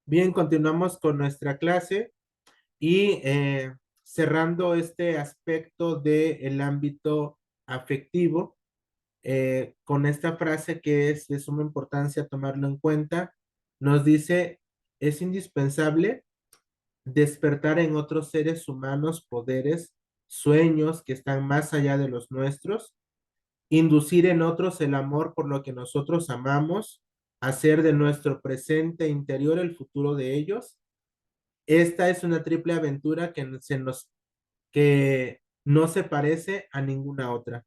Bien, continuamos con nuestra clase y cerrando este aspecto del ámbito afectivo, con esta frase que es de suma importancia tomarlo en cuenta, nos dice, es indispensable despertar en otros seres humanos poderes, sueños que están más allá de los nuestros, inducir en otros el amor por lo que nosotros amamos, hacer de nuestro presente interior el futuro de ellos. Esta es una triple aventura que no se parece a ninguna otra.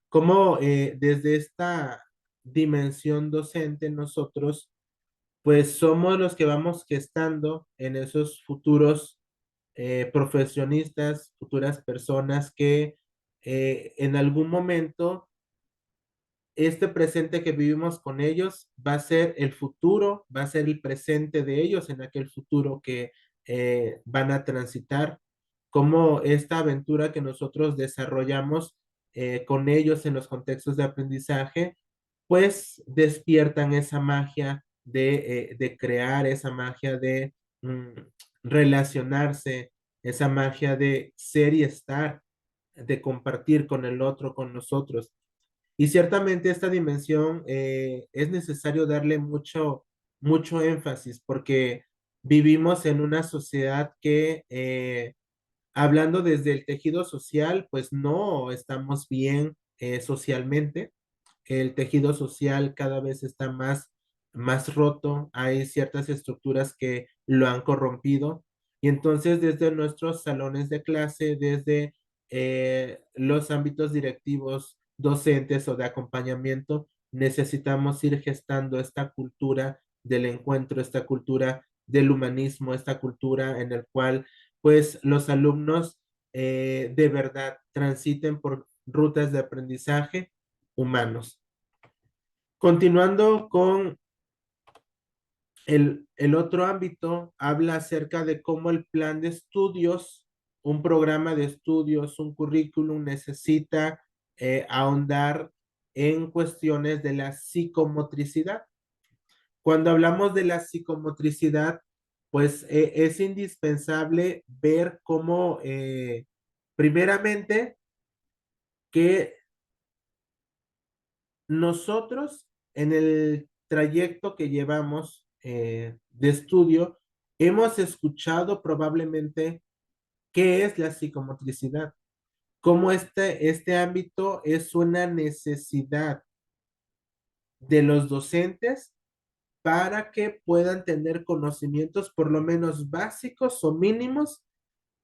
Como desde esta dimensión docente nosotros, pues somos los que vamos gestando en esos futuros profesionistas, futuras personas que en algún momento este presente que vivimos con ellos va a ser el futuro, va a ser el presente de ellos en aquel futuro que van a transitar, como esta aventura que nosotros desarrollamos con ellos en los contextos de aprendizaje, pues despiertan esa magia de crear, esa magia de relacionarse, esa magia de ser y estar, de compartir con el otro, con nosotros. Y ciertamente esta dimensión es necesario darle mucho énfasis porque vivimos en una sociedad que, hablando desde el tejido social, pues no estamos bien socialmente. El tejido social cada vez está más roto, hay ciertas estructuras que lo han corrompido y entonces desde nuestros salones de clase, desde los ámbitos directivos, docentes o de acompañamiento, necesitamos ir gestando esta cultura del encuentro, esta cultura del humanismo, esta cultura en el cual pues los alumnos de verdad transiten por rutas de aprendizaje humanos. Continuando con el otro ámbito, habla acerca de cómo el plan de estudios, un programa de estudios, un currículum necesita ahondar en cuestiones de la psicomotricidad. Cuando hablamos de la psicomotricidad, pues es indispensable ver cómo, primeramente, que nosotros en el trayecto que llevamos de estudio, hemos escuchado probablemente qué es la psicomotricidad, cómo este ámbito es una necesidad de los docentes para que puedan tener conocimientos por lo menos básicos o mínimos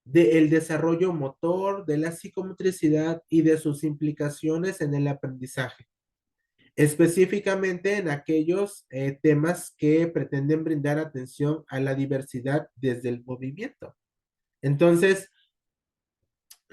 del desarrollo motor, de la psicomotricidad y de sus implicaciones en el aprendizaje, específicamente en aquellos temas que pretenden brindar atención a la diversidad desde el movimiento. Entonces,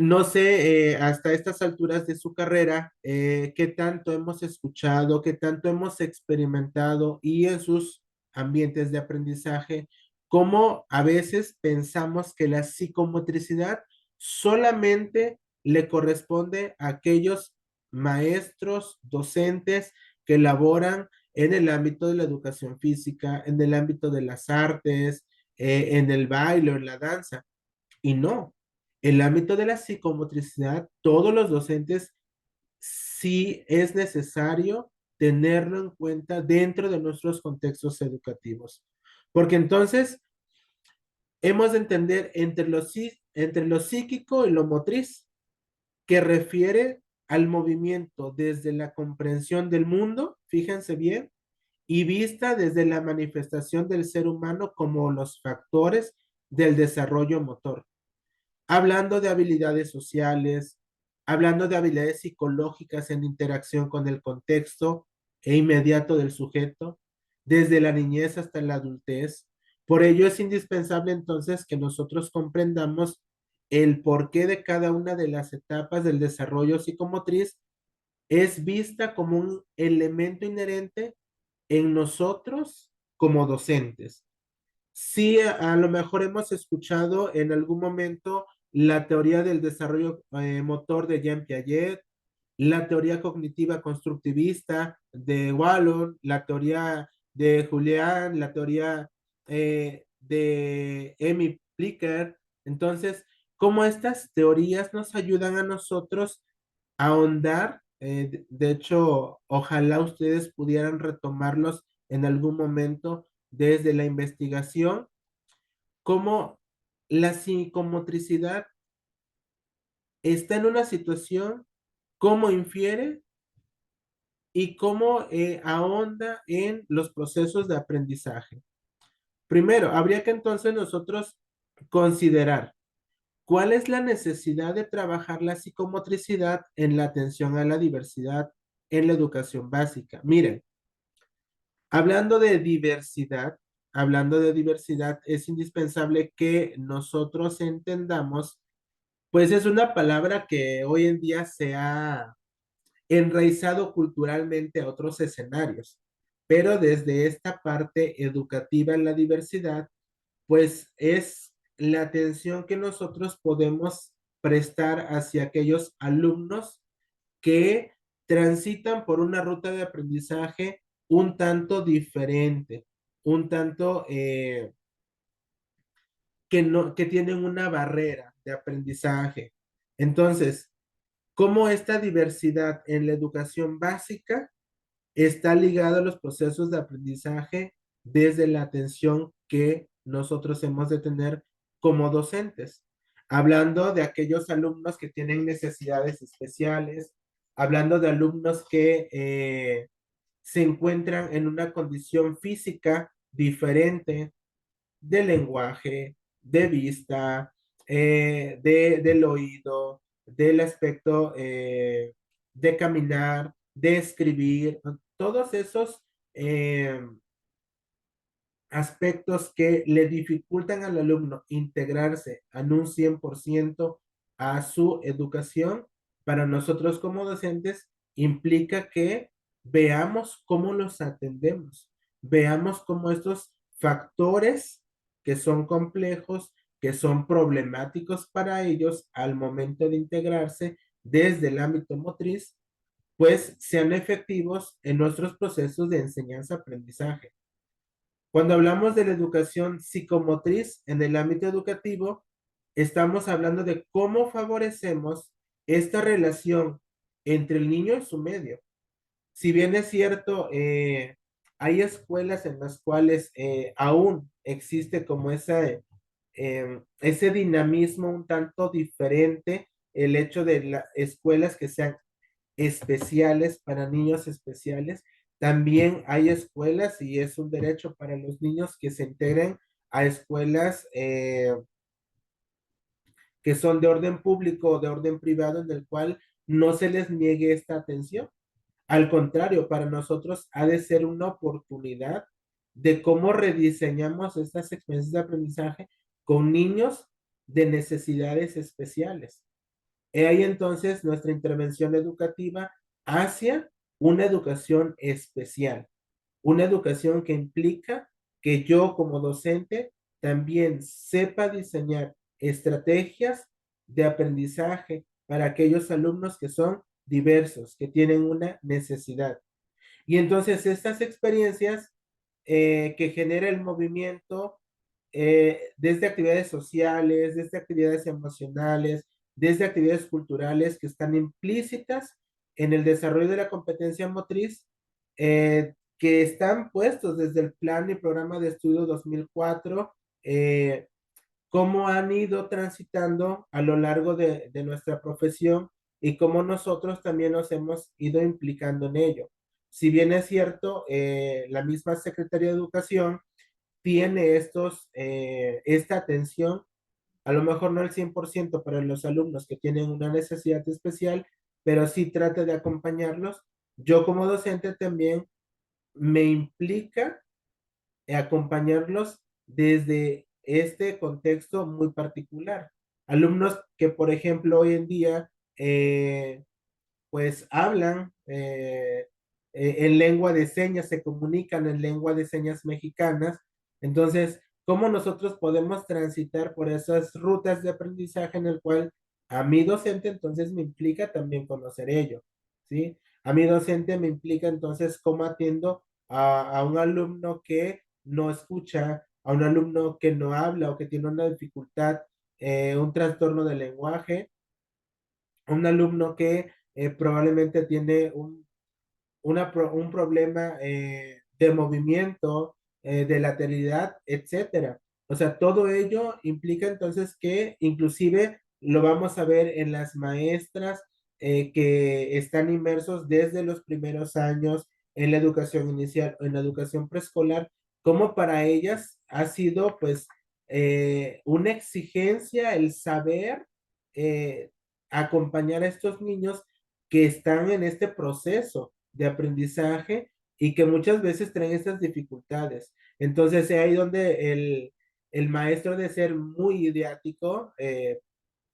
no sé, hasta estas alturas de su carrera, qué tanto hemos escuchado, qué tanto hemos experimentado y en sus ambientes de aprendizaje, cómo a veces pensamos que la psicomotricidad solamente le corresponde a aquellos maestros, docentes que elaboran en el ámbito de la educación física, en el ámbito de las artes, en el baile o en la danza. Y no, el ámbito de la psicomotricidad, todos los docentes sí es necesario tenerlo en cuenta dentro de nuestros contextos educativos. Porque entonces hemos de entender entre lo psíquico y lo motriz, que refiere al movimiento desde la comprensión del mundo, fíjense bien, y vista desde la manifestación del ser humano como los factores del desarrollo motor, hablando de habilidades sociales, hablando de habilidades psicológicas en interacción con el contexto e inmediato del sujeto, desde la niñez hasta la adultez. Por ello es indispensable entonces que nosotros comprendamos el porqué de cada una de las etapas del desarrollo psicomotriz es vista como un elemento inherente en nosotros como docentes. Sí, a lo mejor hemos escuchado en algún momento la teoría del desarrollo motor de Jean Piaget, la teoría cognitiva constructivista de Wallon, la teoría de Julián, la teoría de Emmy Blicker. Entonces, cómo estas teorías nos ayudan a nosotros a ahondar. De hecho, ojalá ustedes pudieran retomarlos en algún momento desde la investigación, cómo la psicomotricidad está en una situación, cómo infiere y cómo ahonda en los procesos de aprendizaje. Primero, habría que entonces nosotros considerar cuál es la necesidad de trabajar la psicomotricidad en la atención a la diversidad en la educación básica. Miren, hablando de diversidad, hablando de diversidad, es indispensable que nosotros entendamos, pues es una palabra que hoy en día se ha enraizado culturalmente a otros escenarios, pero desde esta parte educativa en la diversidad, pues es la atención que nosotros podemos prestar hacia aquellos alumnos que transitan por una ruta de aprendizaje un tanto diferente, un tanto que tienen una barrera de aprendizaje. Entonces, ¿cómo esta diversidad en la educación básica está ligado a los procesos de aprendizaje desde la atención que nosotros hemos de tener como docentes? Hablando de aquellos alumnos que tienen necesidades especiales, hablando de alumnos que se encuentran en una condición física diferente de lenguaje, de vista, del oído, del aspecto de caminar, de escribir, todos esos eh, aspectos que le dificultan al alumno integrarse en un 100% a su educación, para nosotros como docentes implica que veamos cómo los atendemos, veamos cómo estos factores que son complejos, que son problemáticos para ellos al momento de integrarse desde el ámbito motriz, pues sean efectivos en nuestros procesos de enseñanza-aprendizaje. Cuando hablamos de la educación psicomotriz en el ámbito educativo, estamos hablando de cómo favorecemos esta relación entre el niño y su medio. Si bien es cierto, hay escuelas en las cuales aún existe como ese dinamismo un tanto diferente, el hecho de las escuelas que sean especiales para niños especiales. También hay escuelas y es un derecho para los niños que se integren a escuelas que son de orden público o de orden privado en el cual no se les niegue esta atención. Al contrario, para nosotros ha de ser una oportunidad de cómo rediseñamos estas experiencias de aprendizaje con niños de necesidades especiales. He ahí entonces nuestra intervención educativa hacia una educación especial, una educación que implica que yo como docente también sepa diseñar estrategias de aprendizaje para aquellos alumnos que son diversos, que tienen una necesidad. Y entonces estas experiencias que genera el movimiento desde actividades sociales, desde actividades emocionales, desde actividades culturales que están implícitas en el desarrollo de la competencia motriz, que están puestos desde el plan y programa de estudio 2004, cómo han ido transitando a lo largo de nuestra profesión y cómo nosotros también nos hemos ido implicando en ello. Si bien es cierto, la misma Secretaría de Educación tiene esta atención, a lo mejor no el 100% para los alumnos que tienen una necesidad especial, pero sí trata de acompañarlos. Yo como docente también me implica acompañarlos desde este contexto muy particular. Alumnos que, por ejemplo, hoy en día pues hablan en lengua de señas, se comunican en lengua de señas mexicanas. Entonces, ¿cómo nosotros podemos transitar por esas rutas de aprendizaje en el cual a mi docente entonces me implica también conocer ello? ¿Sí? A mi docente me implica entonces cómo atiendo a un alumno que no escucha, a un alumno que no habla o que tiene una dificultad, un trastorno del lenguaje, un alumno que probablemente tiene un problema de movimiento, de lateralidad, etcétera. O sea, todo ello implica entonces que inclusive lo vamos a ver en las maestras que están inmersos desde los primeros años en la educación inicial o en la educación preescolar, como para ellas ha sido pues una exigencia el saber eh, acompañar a estos niños que están en este proceso de aprendizaje y que muchas veces traen estas dificultades. Entonces, es ahí donde el maestro de ser muy ideático,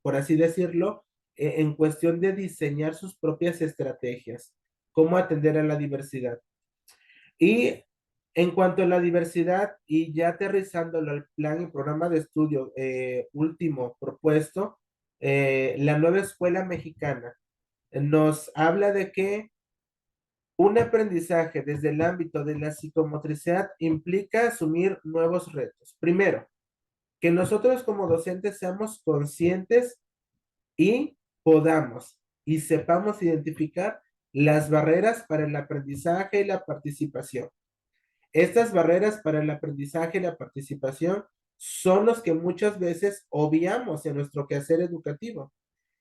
por así decirlo, en cuestión de diseñar sus propias estrategias, cómo atender a la diversidad. Y en cuanto a la diversidad, y ya aterrizándolo al plan y programa de estudio último propuesto, la nueva escuela mexicana nos habla de que un aprendizaje desde el ámbito de la psicomotricidad implica asumir nuevos retos. Primero, que nosotros como docentes seamos conscientes y podamos y sepamos identificar las barreras para el aprendizaje y la participación. Estas barreras para el aprendizaje y la participación son los que muchas veces obviamos en nuestro quehacer educativo.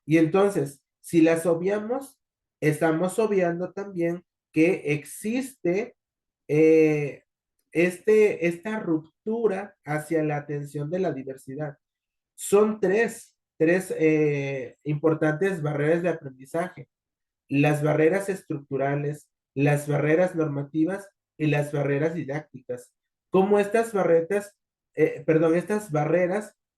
Y entonces, si las obviamos, estamos obviando también que existe eh, esta ruptura hacia la atención de la diversidad. Son tres importantes barreras de aprendizaje: las barreras estructurales, las barreras normativas y las barreras didácticas. Como estas barreras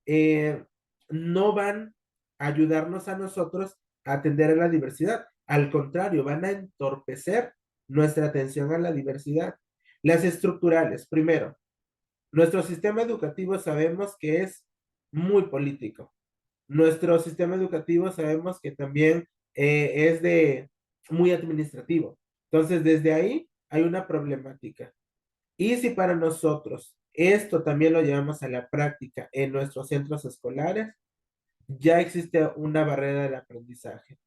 eh, no van a ayudarnos a nosotros a atender a la diversidad. Al contrario, van a entorpecer nuestra atención a la diversidad. Las estructurales, primero, nuestro sistema educativo sabemos que es muy político. Nuestro sistema educativo sabemos que también es de muy administrativo. Entonces, desde ahí hay una problemática. Y si para nosotros esto también lo llevamos a la práctica en nuestros centros escolares, ya existe una barrera del aprendizaje.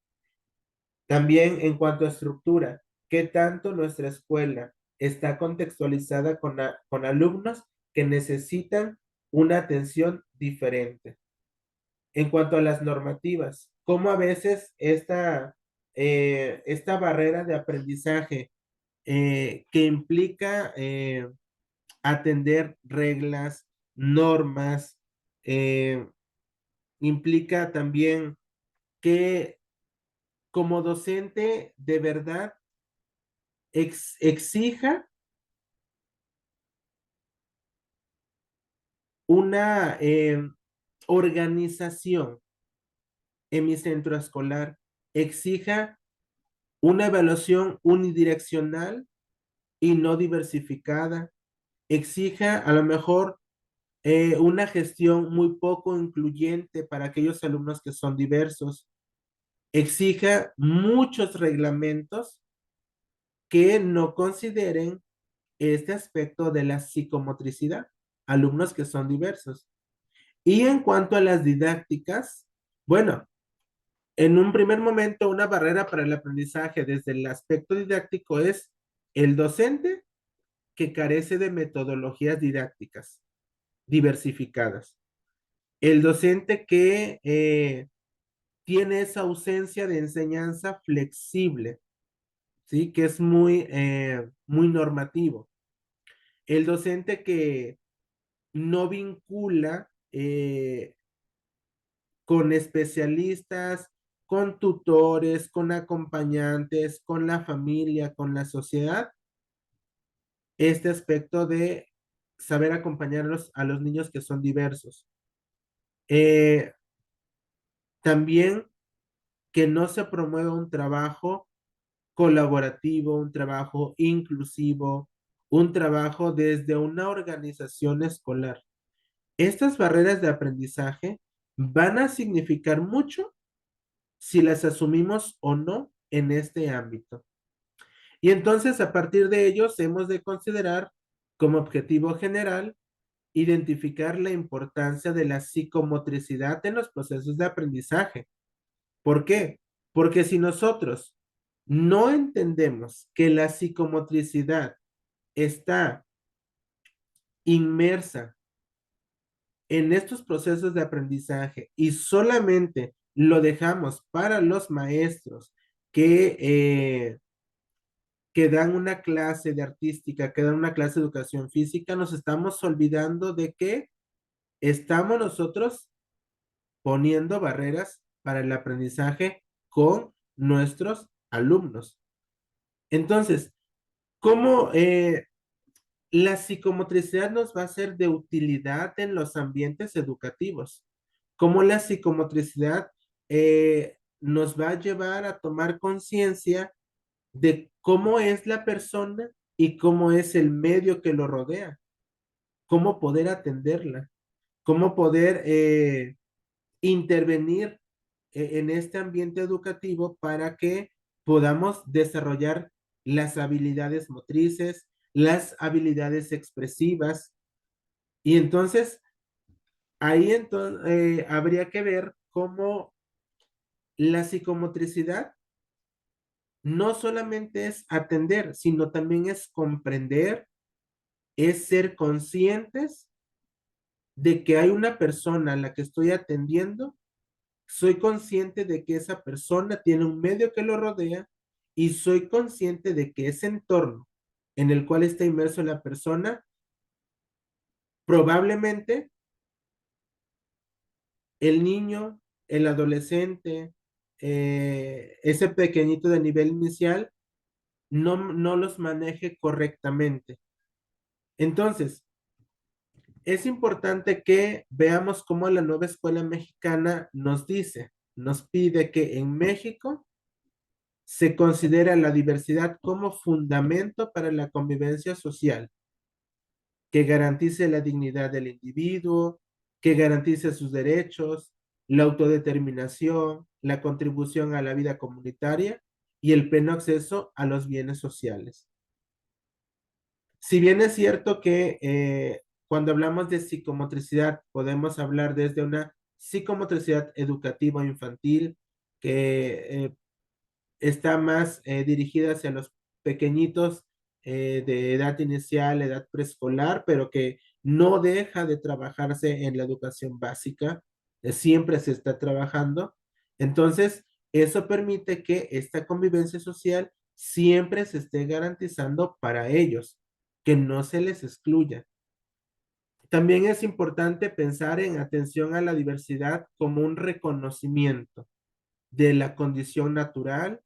También en cuanto a estructura, ¿qué tanto nuestra escuela está contextualizada con alumnos que necesitan una atención diferente? En cuanto a las normativas, cómo a veces esta barrera de aprendizaje que implica atender reglas, normas, eh, implica también que como docente de verdad exija una organización en mi centro escolar, exija una evaluación unidireccional y no diversificada, exija a lo mejor una gestión muy poco incluyente para aquellos alumnos que son diversos, exija muchos reglamentos que no consideren este aspecto de la psicomotricidad, alumnos que son diversos. Y en cuanto a las didácticas, bueno, en un primer momento una barrera para el aprendizaje desde el aspecto didáctico es el docente que carece de metodologías didácticas diversificadas. El docente que tiene esa ausencia de enseñanza flexible, ¿sí? Que es muy normativo. El docente que no vincula con especialistas, con tutores, con acompañantes, con la familia, con la sociedad, este aspecto de saber acompañarlos a los niños que son diversos. Eh, También que no se promueva un trabajo colaborativo, un trabajo inclusivo, un trabajo desde una organización escolar. Estas barreras de aprendizaje van a significar mucho si las asumimos o no en este ámbito. Y entonces a partir de ellos hemos de considerar como objetivo general identificar la importancia de la psicomotricidad en los procesos de aprendizaje. ¿Por qué? Porque si nosotros no entendemos que la psicomotricidad está inmersa en estos procesos de aprendizaje y solamente lo dejamos para los maestros que, que dan una clase de artística, que dan una clase de educación física, nos estamos olvidando de que estamos nosotros poniendo barreras para el aprendizaje con nuestros alumnos. Entonces, ¿cómo la psicomotricidad nos va a ser de utilidad en los ambientes educativos? ¿Cómo la psicomotricidad nos va a llevar a tomar conciencia de cómo es la persona y cómo es el medio que lo rodea? ¿Cómo poder atenderla? ¿Cómo poder intervenir en este ambiente educativo para que podamos desarrollar las habilidades motrices, las habilidades expresivas? Y entonces, ahí habría que ver cómo la psicomotricidad no solamente es atender, sino también es comprender, es ser conscientes de que hay una persona a la que estoy atendiendo. Soy consciente de que esa persona tiene un medio que lo rodea y soy consciente de que ese entorno en el cual está inmerso la persona, probablemente el niño, el adolescente, ese pequeñito de nivel inicial, no los maneje correctamente. Entonces, es importante que veamos cómo la nueva escuela mexicana nos dice, nos pide que en México se considera la diversidad como fundamento para la convivencia social, que garantice la dignidad del individuo, que garantice sus derechos, la autodeterminación, la contribución a la vida comunitaria y el pleno acceso a los bienes sociales. Si bien es cierto que cuando hablamos de psicomotricidad podemos hablar desde una psicomotricidad educativa infantil que está más dirigida hacia los pequeñitos de edad inicial, edad preescolar, pero que no deja de trabajarse en la educación básica, siempre se está trabajando. Entonces, eso permite que esta convivencia social siempre se esté garantizando para ellos, que no se les excluya. También es importante pensar en atención a la diversidad como un reconocimiento de la condición natural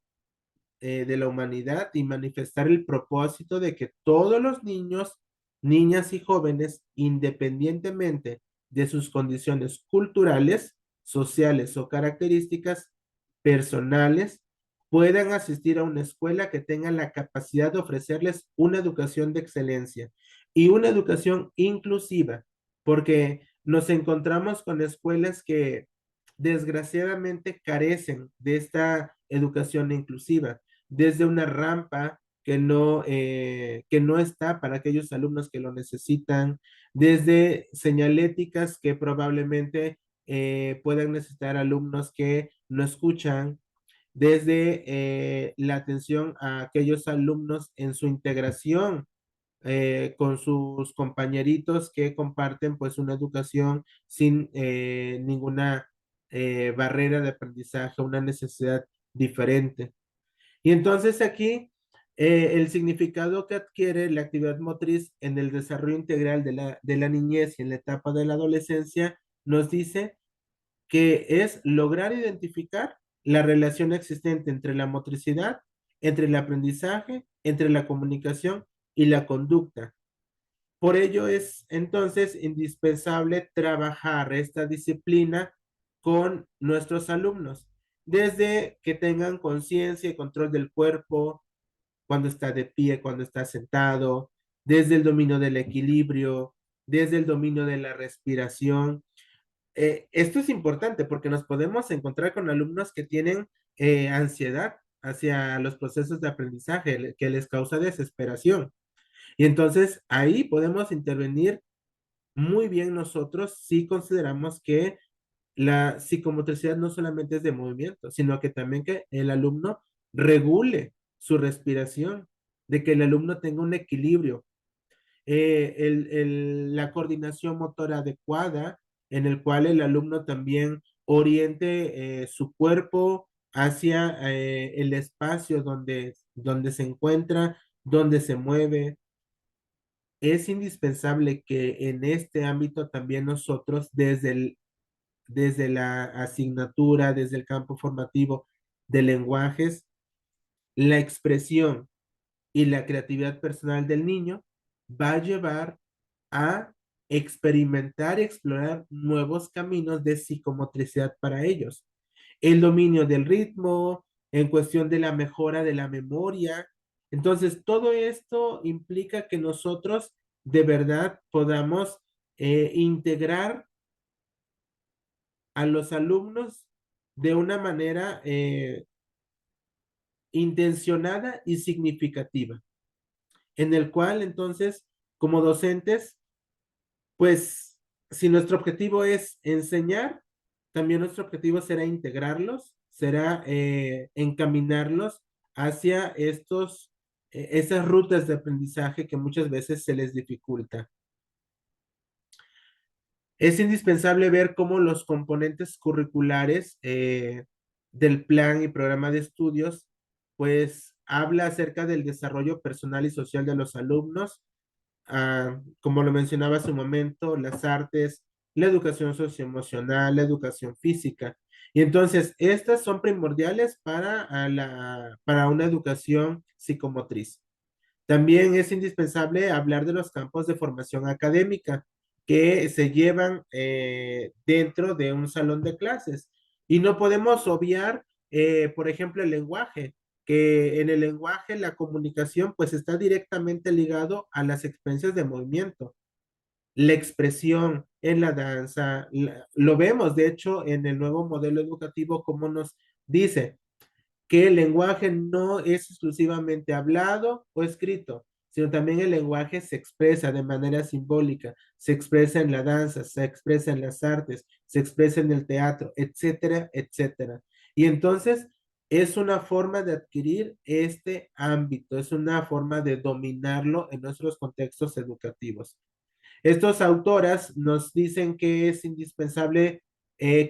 de la humanidad y manifestar el propósito de que todos los niños, niñas y jóvenes, independientemente de sus condiciones culturales, sociales o características personales, puedan asistir a una escuela que tenga la capacidad de ofrecerles una educación de excelencia y una educación inclusiva, porque nos encontramos con escuelas que desgraciadamente carecen de esta educación inclusiva, desde una rampa que no está para aquellos alumnos que lo necesitan, desde señaléticas que probablemente puedan necesitar alumnos que no escuchan, desde la atención a aquellos alumnos en su integración con sus compañeritos que comparten pues una educación sin ninguna barrera de aprendizaje, una necesidad diferente. Y entonces aquí el significado que adquiere la actividad motriz en el desarrollo integral de la niñez y en la etapa de la adolescencia nos dice que es lograr identificar la relación existente entre la motricidad, entre el aprendizaje, entre la comunicación y la conducta. Por ello es entonces indispensable trabajar esta disciplina con nuestros alumnos, desde que tengan conciencia y control del cuerpo, cuando está de pie, cuando está sentado, desde el dominio del equilibrio, desde el dominio de la respiración. Esto es importante porque nos podemos encontrar con alumnos que tienen ansiedad hacia los procesos de aprendizaje, que les causa desesperación. Y entonces ahí podemos intervenir muy bien nosotros sí consideramos que la psicomotricidad no solamente es de movimiento, sino que también que el alumno regule su respiración, de que el alumno tenga un equilibrio, la coordinación motora adecuada, en el cual el alumno también oriente su cuerpo hacia el espacio donde se encuentra, donde se mueve. Es indispensable que en este ámbito también nosotros, desde la asignatura, desde el campo formativo de lenguajes, la expresión y la creatividad personal del niño va a llevar a experimentar y explorar nuevos caminos de psicomotricidad para ellos. El dominio del ritmo, en cuestión de la mejora de la memoria. Entonces, todo esto implica que nosotros de verdad podamos integrar a los alumnos de una manera intencionada y significativa, en el cual entonces, como docentes, pues si nuestro objetivo es enseñar, también nuestro objetivo será integrarlos, será encaminarlos hacia esas rutas de aprendizaje que muchas veces se les dificulta. Es indispensable ver cómo los componentes curriculares del plan y programa de estudios, pues habla acerca del desarrollo personal y social de los alumnos, como lo mencionaba hace un momento, las artes, la educación socioemocional, la educación física. Y entonces, estas son primordiales para una educación psicomotriz. También es indispensable hablar de los campos de formación académica que se llevan dentro de un salón de clases. Y no podemos obviar, por ejemplo, el lenguaje, que en el lenguaje la comunicación pues está directamente ligado a las experiencias de movimiento, la expresión en la danza, lo vemos de hecho en el nuevo modelo educativo como nos dice, que el lenguaje no es exclusivamente hablado o escrito, sino también el lenguaje se expresa de manera simbólica, se expresa en la danza, se expresa en las artes, se expresa en el teatro, etcétera, etcétera. Y entonces es una forma de adquirir este ámbito, es una forma de dominarlo en nuestros contextos educativos. Estos autoras nos dicen que es indispensable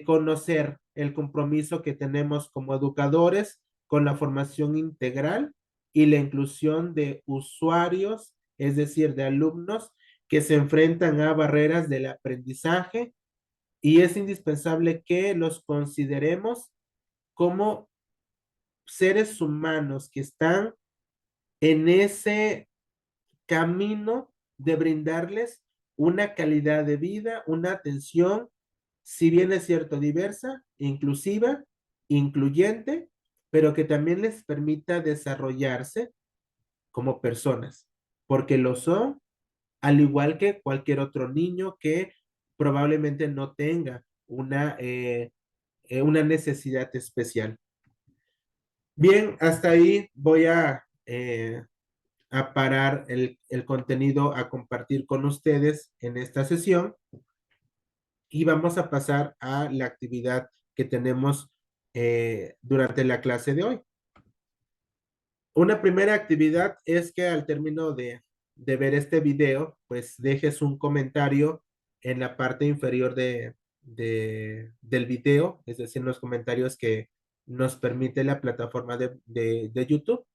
conocer el compromiso que tenemos como educadores con la formación integral y la inclusión de usuarios, es decir, de alumnos que se enfrentan a barreras del aprendizaje y es indispensable que los consideremos como seres humanos que están en ese camino de brindarles una calidad de vida, una atención, si bien es cierto, diversa, inclusiva, incluyente, pero que también les permita desarrollarse como personas, porque lo son, al igual que cualquier otro niño que probablemente no tenga una necesidad especial. Bien, hasta ahí voy a parar el contenido a compartir con ustedes en esta sesión y vamos a pasar a la actividad que tenemos durante la clase de hoy. Una primera actividad es que al término de ver este video, pues dejes un comentario en la parte inferior del video, es decir, los comentarios que nos permite la plataforma de YouTube,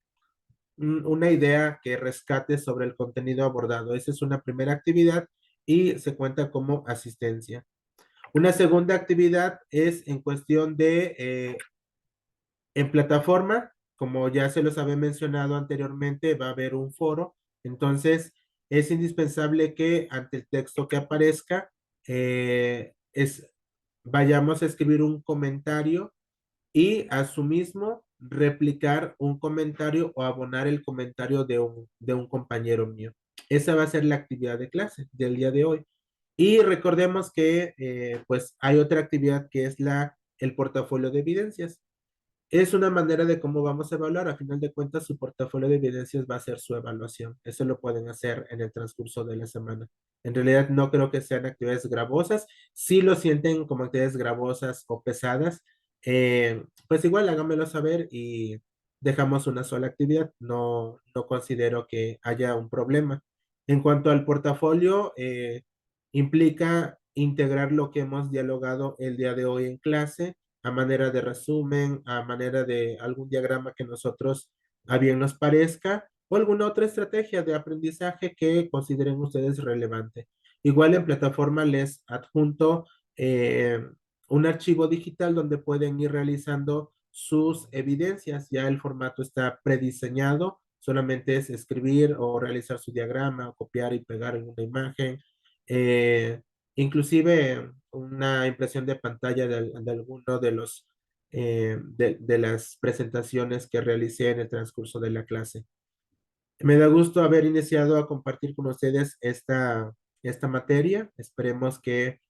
una idea que rescate sobre el contenido abordado. Esa es una primera actividad y se cuenta como asistencia. Una segunda actividad es en cuestión en plataforma, como ya se los había mencionado anteriormente, va a haber un foro, entonces es indispensable que ante el texto que aparezca, vayamos a escribir un comentario y a su mismo replicar un comentario o abonar el comentario de un compañero mío. Esa va a ser la actividad de clase del día de hoy. Y recordemos que pues hay otra actividad que es el portafolio de evidencias. Es una manera de cómo vamos a evaluar. A final de cuentas, su portafolio de evidencias va a ser su evaluación. Eso lo pueden hacer en el transcurso de la semana. En realidad, no creo que sean actividades gravosas. Si lo sienten como actividades gravosas o pesadas, pues igual háganmelo saber y dejamos una sola actividad. No, no considero que haya un problema. En cuanto al portafolio, implica integrar lo que hemos dialogado el día de hoy en clase a manera de resumen, a manera de algún diagrama que nosotros a bien nos parezca o alguna otra estrategia de aprendizaje que consideren ustedes relevante. Igual en plataforma les adjunto eh, un archivo digital donde pueden ir realizando sus evidencias. Ya el formato está prediseñado, solamente es escribir o realizar su diagrama o copiar y pegar en una imagen. Eh, Inclusive una impresión de pantalla de alguno de los de las presentaciones que realicé en el transcurso de la clase. Me da gusto haber iniciado a compartir con ustedes esta materia. Esperemos que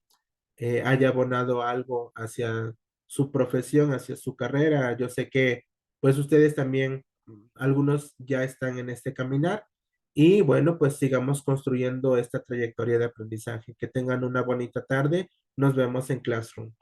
haya abonado algo hacia su profesión, hacia su carrera. Yo sé que pues ustedes también, algunos ya están en este caminar y bueno, pues sigamos construyendo esta trayectoria de aprendizaje. Que tengan una bonita tarde. Nos vemos en Classroom.